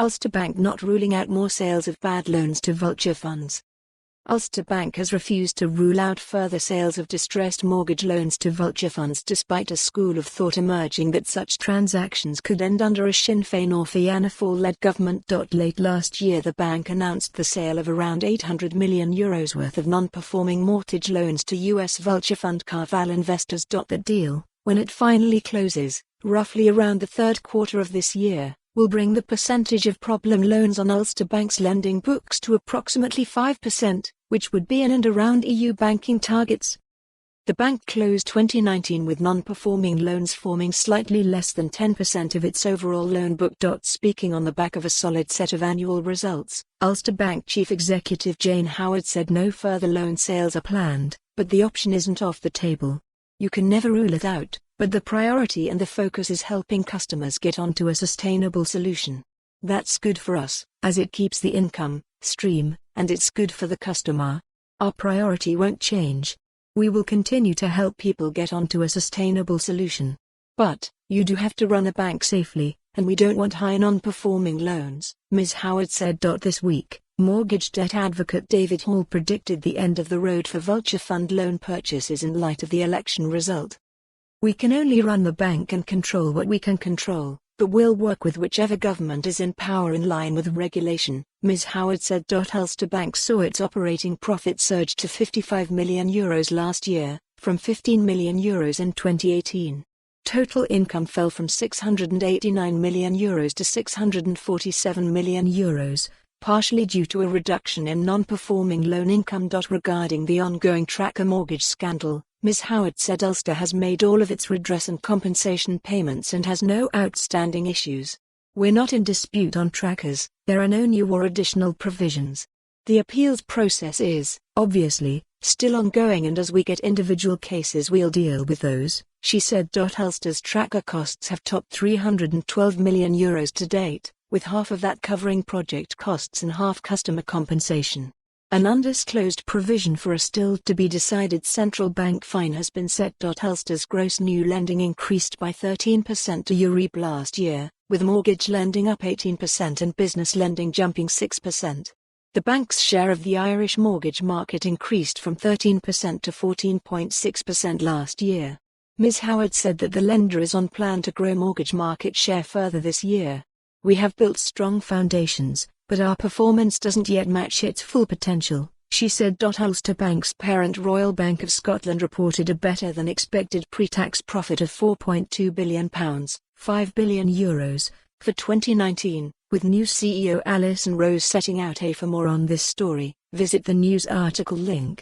Ulster Bank not ruling out more sales of bad loans to vulture funds. Ulster Bank has refused to rule out further sales of distressed mortgage loans to vulture funds despite a school of thought emerging that such transactions could end under a Sinn Féin or Fianna Fáil-led government.Late. Last year the bank announced the sale of around €800 million worth of non-performing mortage loans to US vulture fund CarVal Investors.That deal, when it finally closes, roughly around the third quarter of this year, will bring the percentage of problem loans on Ulster Bank's lending books to approximately 5%, which would be in and around EU banking targets. The bank closed 2019 with non-performing loans forming slightly less than 10% of its overall loan book. Speaking on the back of a solid set of annual results, Ulster Bank Chief Executive Jane Howard said no further loan sales are planned, but the option isn't off the table. You can never rule it out, but the priority and the focus is helping customers get onto a sustainable solution. That's good for us, as it keeps the income stream, and it's good for the customer. Our priority won't change. We will continue to help people get onto a sustainable solution. But, you do have to run a bank safely, and we don't want high non-performing loans, Ms. Howard said. This week, mortgage debt advocate David Hall predicted the end of the road for vulture fund loan purchases in light of the election result. We can only run the bank and control what we can control, but we'll work with whichever government is in power in line with regulation, Ms. Howard said. Ulster Bank saw its operating profit surge to €55 million last year, from €15 million in 2018. Total income fell from €689 million to €647 million, partially due to a reduction in non-performing loan income. Regarding the ongoing tracker mortgage scandal, Ms. Howard said Ulster has made all of its redress and compensation payments and has no outstanding issues. We're not in dispute on trackers, there are no new or additional provisions. The appeals process is, obviously, still ongoing, and as we get individual cases we'll deal with those, she said. Ulster's tracker costs have topped €312 million to date, with half of that covering project costs and half customer compensation. An undisclosed provision for a still-to-be-decided central bank fine has been set. Ulster's gross new lending increased by 13% to Eurib last year, with mortgage lending up 18% and business lending jumping 6%. The bank's share of the Irish mortgage market increased from 13% to 14.6% last year. Ms. Howard said that the lender is on plan to grow mortgage market share further this year. We have built strong foundations, but our performance doesn't yet match its full potential, she said. Ulster Bank's parent Royal Bank of Scotland reported a better-than-expected pre-tax profit of £4.2 billion, €5 billion, for 2019, with new CEO Alison Rose setting out. For more on this story, visit the news article link.